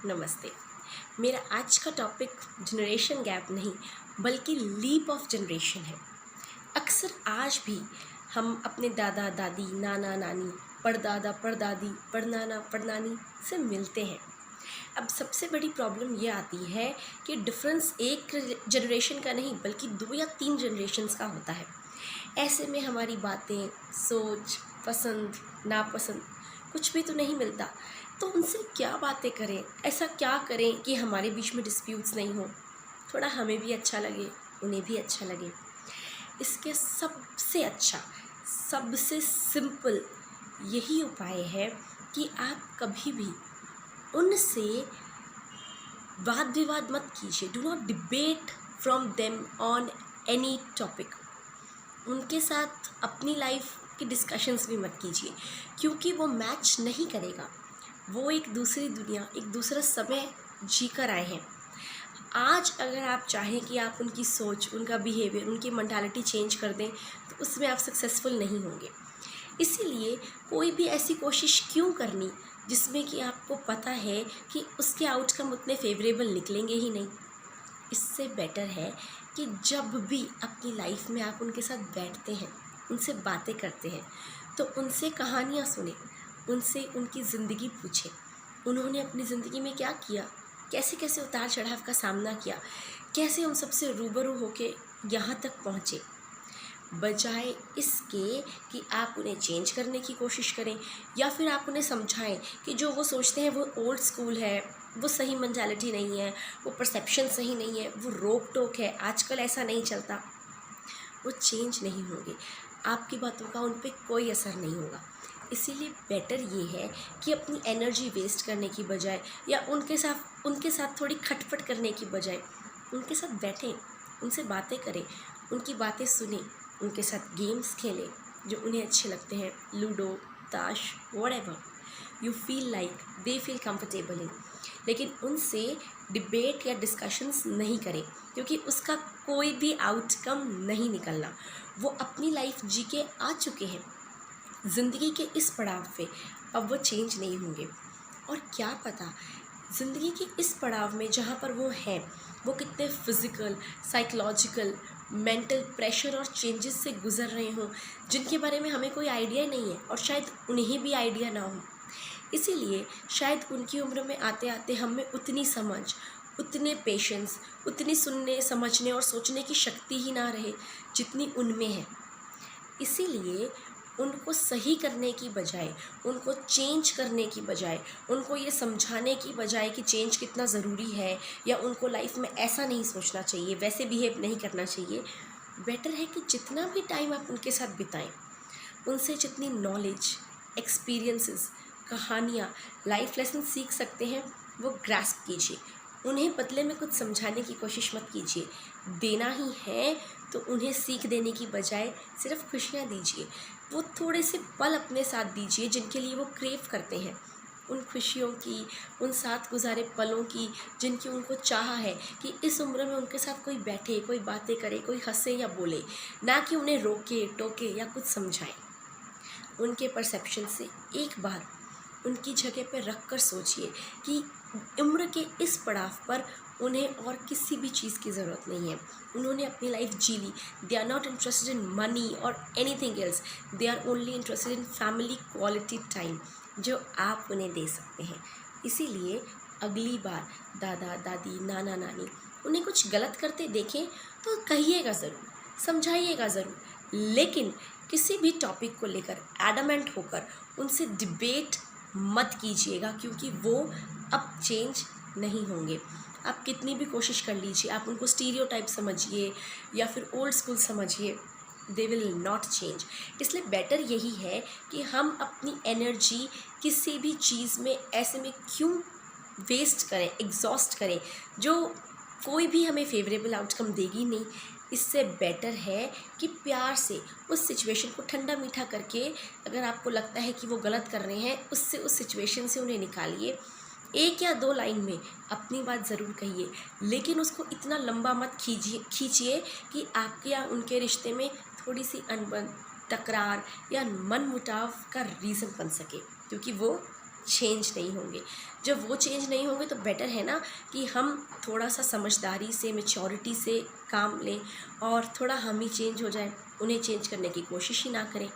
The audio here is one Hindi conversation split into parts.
नमस्ते। मेरा आज का टॉपिक जनरेशन गैप नहीं बल्कि लीप ऑफ जनरेशन है। अक्सर आज भी हम अपने दादा दादी, नाना नानी, परदादा परदादी, परनाना परनानी से मिलते हैं। अब सबसे बड़ी प्रॉब्लम ये आती है कि डिफरेंस एक जनरेशन का नहीं बल्कि 2 या 3 जनरेशन्स का होता है। ऐसे में हमारी बातें, सोच, पसंद, नापसंद कुछ भी तो नहीं मिलता। तो उनसे क्या बातें करें, ऐसा क्या करें कि हमारे बीच में डिस्प्यूट्स नहीं हो, थोड़ा हमें भी अच्छा लगे, उन्हें भी अच्छा लगे। इसके सबसे अच्छा, सबसे सिंपल यही उपाय है कि आप कभी भी उनसे वाद विवाद मत कीजिए। Do not debate from them on any topic. उनके साथ अपनी लाइफ की डिस्कशंस भी मत कीजिए, क्योंकि वो मैच नहीं करेगा। वो एक दूसरी दुनिया, एक दूसरा समय जी कर आए हैं। आज अगर आप चाहें कि आप उनकी सोच, उनका बिहेवियर, उनकी मेंटालिटी चेंज कर दें तो उसमें आप सक्सेसफुल नहीं होंगे। इसीलिए कोई भी ऐसी कोशिश क्यों करनी जिसमें कि आपको पता है कि उसके आउटकम उतने फेवरेबल निकलेंगे ही नहीं। इससे बेटर है कि जब भी अपनी लाइफ में आप उनके साथ बैठते हैं, उनसे बातें करते हैं, तो उनसे कहानियाँ सुने, उनसे उनकी ज़िंदगी पूछें। उन्होंने अपनी ज़िंदगी में क्या किया, कैसे कैसे उतार चढ़ाव का सामना किया, कैसे उन सबसे रूबरू होके यहाँ तक पहुँचे। बजाय इसके कि आप उन्हें चेंज करने की कोशिश करें या फिर आप उन्हें समझाएं कि जो वो सोचते हैं वो ओल्ड स्कूल है, वो सही मेंटालिटी नहीं है, वो परसेप्शन सही नहीं है, वो रोक टोक है, आजकल ऐसा नहीं चलता। वो चेंज नहीं होंगे, आपकी बातों का उन पर कोई असर नहीं होगा। इसीलिए बेटर ये है कि अपनी एनर्जी वेस्ट करने की बजाय या उनके साथ थोड़ी खटपट करने की बजाय उनके साथ बैठें, उनसे बातें करें, उनकी बातें सुनें, उनके साथ गेम्स खेलें जो उन्हें अच्छे लगते हैं, लूडो, ताश, whatever you feel like they feel comfortable in. लेकिन उनसे डिबेट या डिस्कशंस नहीं करें, क्योंकि उसका कोई भी आउटकम नहीं निकलना। वो अपनी लाइफ जी के आ चुके हैं, ज़िंदगी के इस पड़ाव पे अब वो चेंज नहीं होंगे। और क्या पता ज़िंदगी के इस पड़ाव में जहाँ पर वो हैं, वो कितने फिज़िकल, साइकोलॉजिकल, मेंटल प्रेशर और चेंजेस से गुज़र रहे हों जिनके बारे में हमें कोई आइडिया नहीं है और शायद उन्हें भी आइडिया ना हो। इसीलिए शायद उनकी उम्र में आते आते हम में उतनी समझ, उतने पेशेंस, उतनी सुनने, समझने और सोचने की शक्ति ही ना रहे जितनी उनमें है। इसीलिए उनको सही करने की बजाय, उनको चेंज करने की बजाय, उनको ये समझाने की बजाय कि चेंज कितना ज़रूरी है या उनको लाइफ में ऐसा नहीं सोचना चाहिए, वैसे बिहेव नहीं करना चाहिए, बेटर है कि जितना भी टाइम आप उनके साथ बिताएं, उनसे जितनी नॉलेज, एक्सपीरियंसेस, कहानियाँ, लाइफ लेसन सीख सकते हैं वो ग्रास्प कीजिए। उन्हें बदले में कुछ समझाने की कोशिश मत कीजिए। देना ही है तो उन्हें सीख देने की बजाय सिर्फ खुशियाँ दीजिए। वो थोड़े से पल अपने साथ दीजिए जिनके लिए वो क्रेव करते हैं, उन खुशियों की, उन साथ गुजारे पलों की जिनकी उनको चाह है कि इस उम्र में उनके साथ कोई बैठे, कोई बातें करे, कोई हंसे या बोले, ना कि उन्हें रोके टोके या कुछ समझाए। उनके परसेप्शन से एक बार उनकी जगह पर रख कर सोचिए कि उम्र के इस पड़ाव पर उन्हें और किसी भी चीज़ की ज़रूरत नहीं है। उन्होंने अपनी लाइफ जी ली। They are not interested in money और anything else. They are only interested in family quality time जो आप उन्हें दे सकते हैं। इसीलिए अगली बार दादा दादी, नाना नानी उन्हें कुछ गलत करते देखें तो कहिएगा ज़रूर, समझाइएगा ज़रूर, लेकिन किसी भी टॉपिक को लेकर एडमेंट होकर उनसे डिबेट मत कीजिएगा, क्योंकि वो अब चेंज नहीं होंगे। आप कितनी भी कोशिश कर लीजिए, आप उनको स्टीरियोटाइप समझिए या फिर ओल्ड स्कूल समझिए, दे विल नॉट चेंज। इसलिए बेटर यही है कि हम अपनी एनर्जी किसी भी चीज़ में ऐसे में क्यों वेस्ट करें, एग्जॉस्ट करें जो कोई भी हमें फेवरेबल आउटकम देगी नहीं। इससे बेटर है कि प्यार से उस सिचुएशन को ठंडा मीठा करके, अगर आपको लगता है कि वो गलत कर रहे हैं, उससे उस सिचुएशन से उन्हें निकालिए। 1 या 2 लाइन में अपनी बात ज़रूर कहिए, लेकिन उसको इतना लंबा मत खींचिए कि आपके या उनके रिश्ते में थोड़ी सी अनबन, तकरार या मनमुटाव का रीज़न बन सके, क्योंकि वो चेंज नहीं होंगे। जब वो चेंज नहीं होंगे तो बेटर है ना कि हम थोड़ा सा समझदारी से, मैच्योरिटी से काम लें और थोड़ा हम ही चेंज हो जाएं, उन्हें चेंज करने की कोशिश ही ना करें।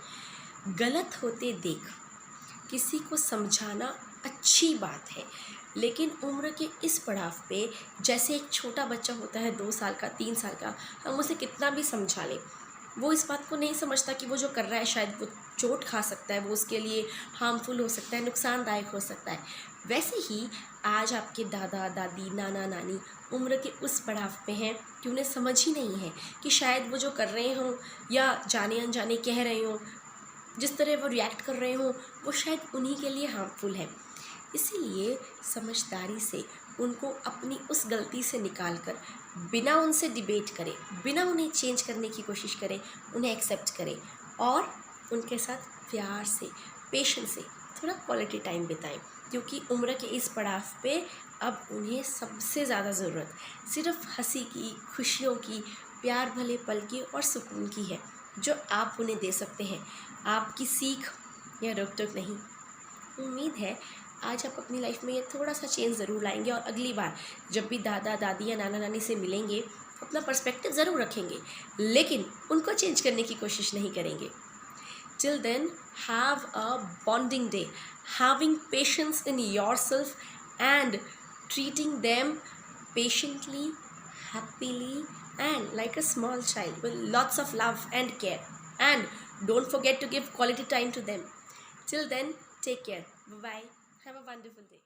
गलत होते देख किसी को समझाना अच्छी बात है, लेकिन उम्र के इस पड़ाव पे जैसे एक छोटा बच्चा होता है 2 साल का, 3 साल का, हम उसे कितना भी समझा लें, वो इस बात को नहीं समझता कि वो जो कर रहा है शायद वो चोट खा सकता है, वो उसके लिए हार्मफुल हो सकता है, नुकसानदायक हो सकता है। वैसे ही आज आपके दादा दादी, नाना नानी उम्र के उस पड़ाव पे हैं कि उन्हें समझ ही नहीं है कि शायद वो जो कर रहे हों या जाने अनजाने कह रहे हों, जिस तरह वो रिएक्ट कर रहे हों, वो शायद उन्हीं के लिए हार्मफुल है। इसीलिए समझदारी से उनको अपनी उस गलती से निकाल कर, बिना उनसे डिबेट करें, बिना उन्हें चेंज करने की कोशिश करें, उन्हें एक्सेप्ट करें और उनके साथ प्यार से, पेशेंस से थोड़ा क्वालिटी टाइम बिताएं, क्योंकि उम्र के इस पड़ाव पे अब उन्हें सबसे ज़्यादा ज़रूरत सिर्फ हंसी की, खुशियों की, प्यार भले पल की और सुकून की है, जो आप उन्हें दे सकते हैं, आपकी सीख या रोक टोक नहीं। उम्मीद है आज आप अपनी लाइफ में ये थोड़ा सा चेंज ज़रूर लाएंगे और अगली बार जब भी दादा दादी या नाना नानी से मिलेंगे अपना पर्सपेक्टिव ज़रूर रखेंगे, लेकिन उनको चेंज करने की कोशिश नहीं करेंगे। Till then, have a bonding day, having patience in yourself and treating them patiently, happily, and like a small child with lots of love and care. And don't forget to give quality time to them. Till then, take care. Bye bye. Have a wonderful day.